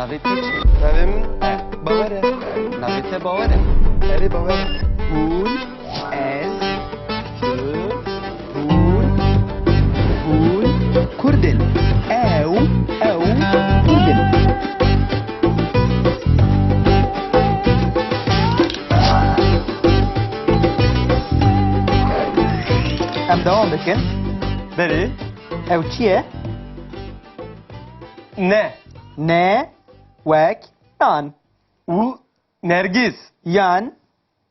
Navê te çi? Navê min Bawer e. Navê te bawer e? Erê Bawer e. Hûn, ez, tu, hûn, Kurdin. Ew, Kurdin. Em devam dikin. Berê. Ew çi ye? Ne. Ne, wek, yan. û Nergiz. Yan,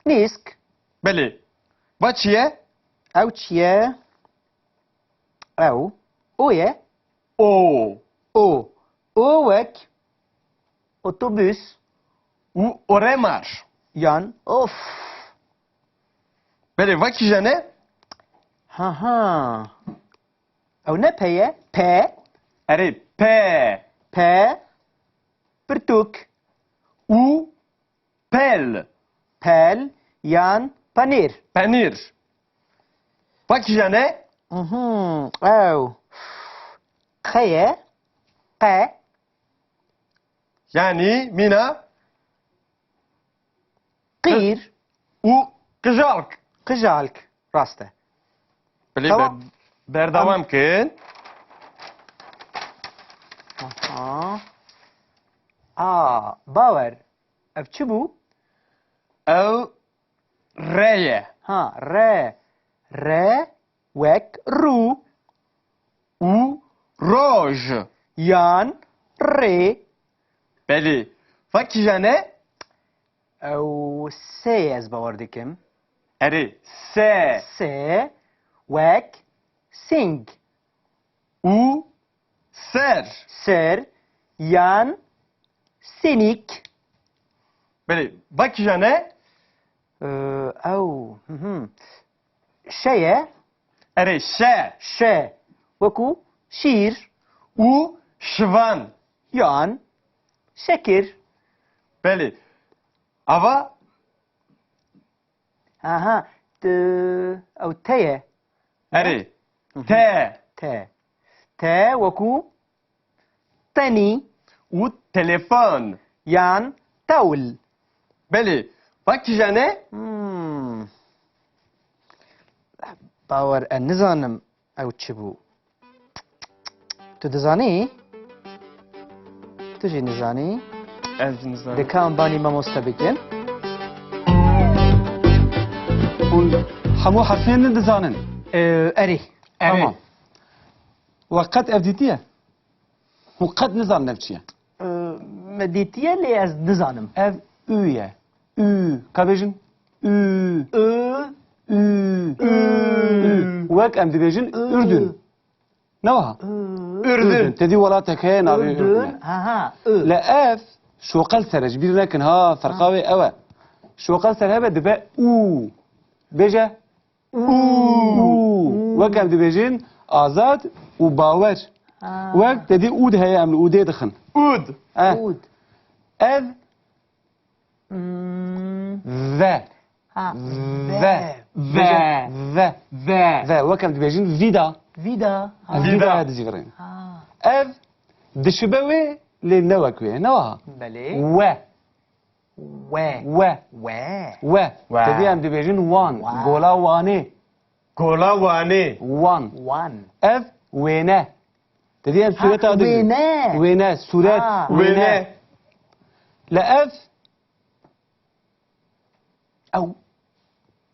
nîsk. Belê. Va çi ye? Ew çi ye? Ew, o ye? O. O. O wek. Otobüs. û Oremar. Yan, of. Belê va kîje ne? Ha. Ew ne peye? P. Erê P. P. Pirtuk. û Pel. Pel. Yan, panir. Penîr. Va kîje ne? Ew. Qeye. Q. Yani Mina Qîr. û Kijalk. Qıjalk. Raste. Belê Tamam. berdewam kin. Bawer. Ev çi bû? Ew rê ye. Ha, re. Re. Wek, rû. û Roj. Yan, rê. Belê. Va kîje ne? Ew sê ez bawer dikim. Erê S. Sê. Wek, sing. û Ser. Ser. Yan, sinik. Belê. Va kîje ne? Ew. Şeye. Erê Şe. Şe. Weku, şîr. û Şivan. Yan, şekir. Belê. Ava Aha. Ew teye. erê T. Te. Te weku, tenî. û Telefon. Yan, tewl. Belê. Va kîje ne? باور نزانم او چی بو تو دزانی؟ تو جی نزانی؟ Ez nizanim. دکان بانی ما مستبکن؟ همو حرفين دزانن اری تمام وقت افديتيه وقد نزان نفسيه مدیتیه لی از نزانم اف اويه او كابيجن او وك ام دبيجن اردن نوها Ürdün. تدي ولاتك هي ناري اردن ها لا اف شو قال سرج بير لكن ها فرقاوي اوا شو قال سرها بدبا او بيجا وكم دبيجن آزاد وباور وقت تدي اود هي ام اودي دخن Ud. اود اف ذا ها ذا ذا وكم دبيجن فيدا فيدا فيدا هذا جيغرين ها اف دشبوي للنوكوي نوها بله و و و و و تدي ام دبيجن وان قولا واني Gola vane. وان وان اف وينه تدي ام سورة هذا وينه وينه سورة Wene. لا اف او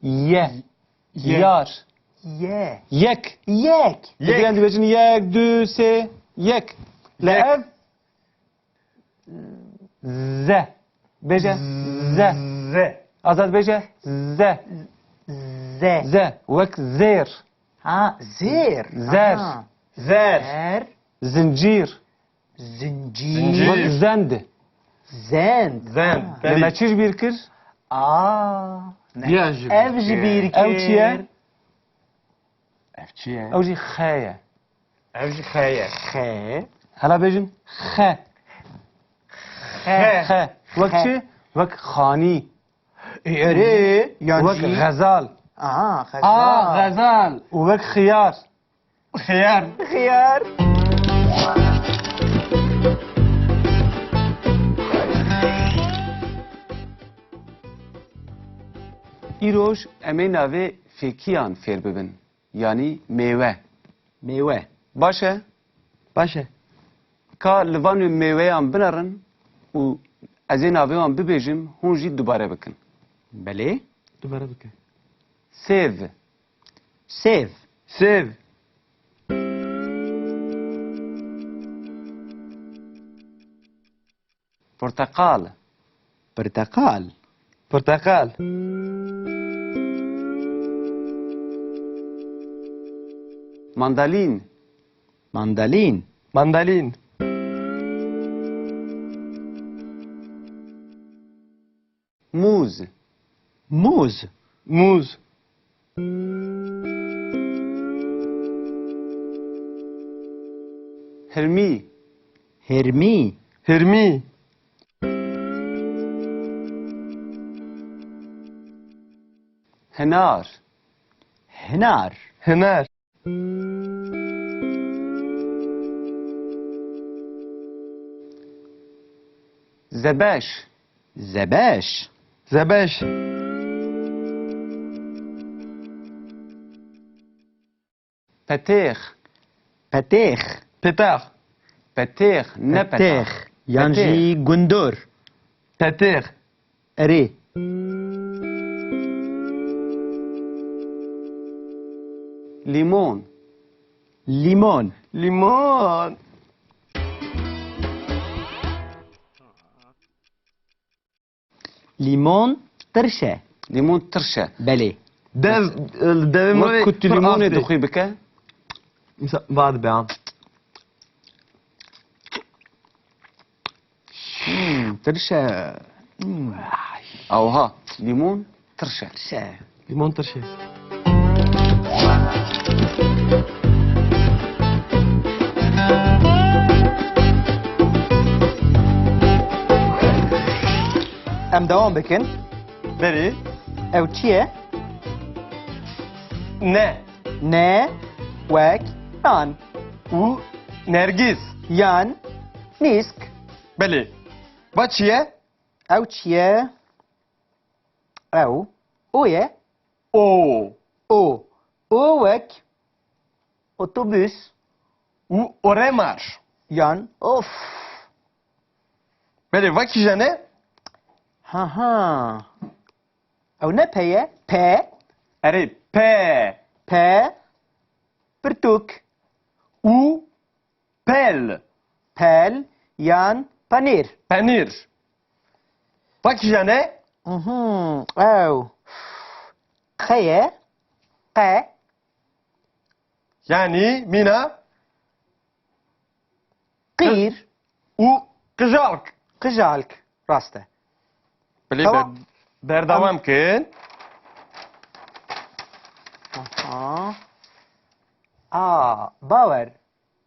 يه يار يه يك يك تدي ام دبيجن يك دو سي يك لا اف ز بيجا ز Z. ازاد بيجا ز ز ز وك زير ها زير زر. Zer. زر زنجير زنجير وك زند زند Zend. لما Belê. تشير بيركر Yaj. ev ji bir او تشيه Ev çi ye? او جي خايه Ev jî xeye. خ هلا بيجن خ خ وك شي وك خاني eri وك غزال اه غزال وك خيار Xiyar. خيار İroj emeği nave fekiyan fêr bibin. Yani meyve. meyve. Başe, باشه ka li van wê mêweyan binarin û ez ê navê wan bibêjim, hûn jî dubare bikin. بله. دوباره بکن Sêv, سیو. سیو porteqal, برتقال. پرتقال mandalin, ماندالین. ماندالین muz, موز. موز hirmi, هرمی. هرمی hinar, هنار. هنر zebeş, زبش. زبش petêx, پتیخ. پتاخ petêx, ne پتیخ. petêx. یانجی گندور. پتیخ اری. Limon, لیمون. لیمون لیمون ترشه. limon tirşe. بله. دو دو Wek ku tu limonê dixwî bike, بعد بیان ترشه. awha, limon tirşe. ترشه. لیمون ترشه ام دوام بکن. بری او چیه؟ نه نه. وک. یان. او نرگیز یان. نیسک. بله با چیه؟ او چیه؟ او. اویه. او او. او وک. اتوبوس. او اوره مارش یان. اوف. بله وکی جنه ها ها. او نه پیه. په. اره په په. پرتوک. او پل پل. یان. پنیر. پنیر وکی جنه او. قیه. ق. یعنی مینا قیر. او قجارک قجالک. راسته. بله tamam. بردوام کن باور.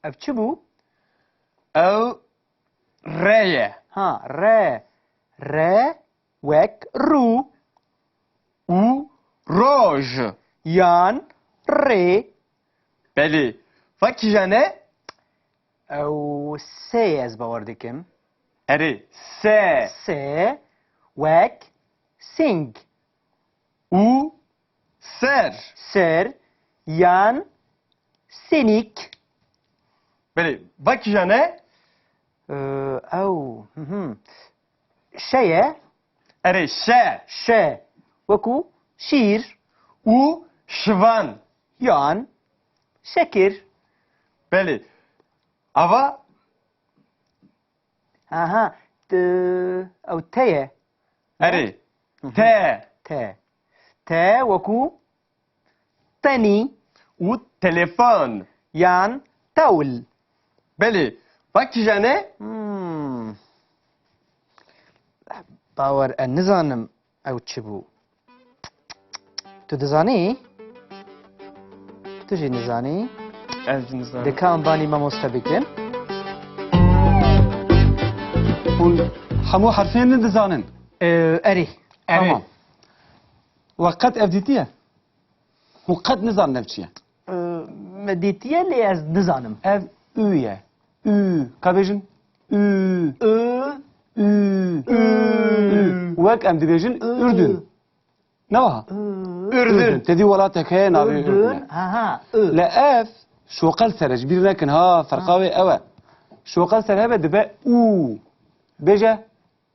اف چی بو؟ او ریه ها. ر. ر. وک. رو. او روژ یان. ری. بله وکی جنه او سی از باور دکم. اره سه سه. وک. سینگ. او سر سر. یان. سینیک. بله وکی جنه او شیه. اره شه شه. وکو. شیر. او شوان یان. شکر. بله اوا آها. او تیه. اره ته ته. ته وکو. تنی. او تلفن یان. تول. بله وکی جنه باور نزانم او چی بو. تو دزانی؟ تو جی نزانی؟ از نظر دکان بانی ما مستبکن؟ hûn hemû herfên ne dizanin. اری. Tamam. We qet ev dîtiye? Hûn qet nizanin ev çi ye? مدیتیه لی از نزانم. Ev û ye. Û. Ka bêjin? Û. Û. Û. Wek em dibêjin Ürdün. نوها Ürdün. تدي ولاتك هي نابي Ürdün. Ha. I. لا اف شو قال سرج بير لكن ها فرقاوي اوا شو قال سر هبه دبا او بيجا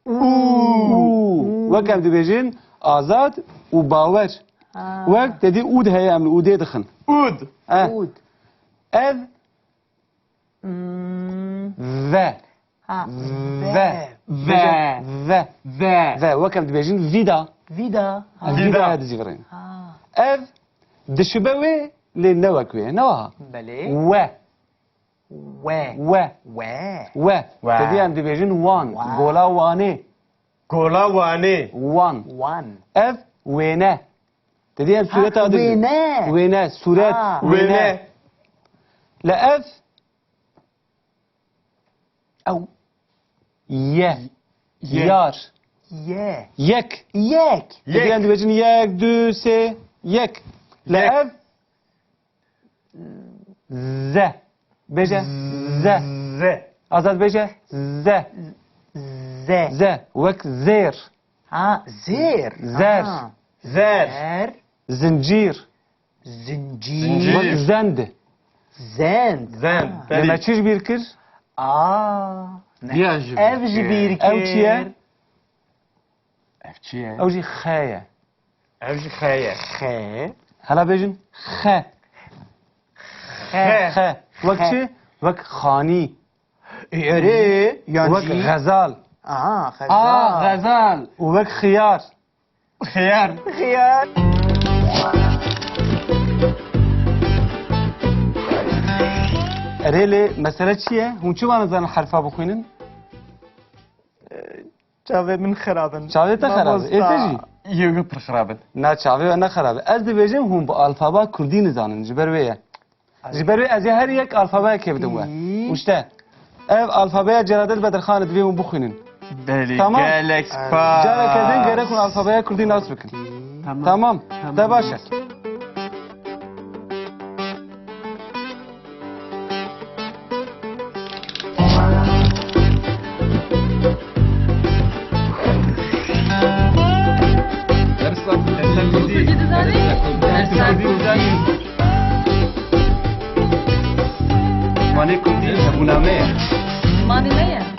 او وكم دبيجين ازاد وباور وقت تدي اود هي عمل اودي دخن Ud. Ud. اف ذا Ha. ذا Ve. ذا Ve. ذا وكم دبيجين فيدا Vida. Ha. فيدا هذا زيغرين Ha. اف دشبوي لنوكوي نوها Beli. و We. و We. و و. تدي عم دبيجين وان وان. قولا واني Gola vane. وان One. اف وينه تدي عم سورة هذا وينه. وينه سورة Vene. لا اف أو يه يار ye. يك Yek. تدي عم دبيجين يك دو سي يك لا اف ز بيجا ز Ze. ازاد بيجا ز Ze. ز وك زير Ha. Zir. Zer. Ha. Zer. Zer. زنجير Zincir. وك زند Zend. Zend. Ha. Beli. لما تشيش بيركر Aa. Diya ji. Ev ji bir او چیه Ev çiye? او جي خايا Ev ji xeye. Xe. هلا بيجن خ Xe. خ وك چي وك خاني Yeri. وك غزال Aa. Gazal. وك خيار Xiyar. Xiyar. ريلي مسألة چية هم شو ما نزان الحرفة بخوينن Çave min xirabin. شاوي تا خراب ايتجي Yıgı pır xirabın. نا شاوي انا خراب از دي بيجن هم بالفابا كردي نزانن جبر ويا جبر ويا از هر يك الفابا كيف دوا وشتا اف الفابا جرادل بدر خان دبي هم بخوينن Beli. Tamam. Galax جارا كزين غيرك الفابا كردي ناس بكن تمام ده باشا ماني كردي ابو نامه ماني مية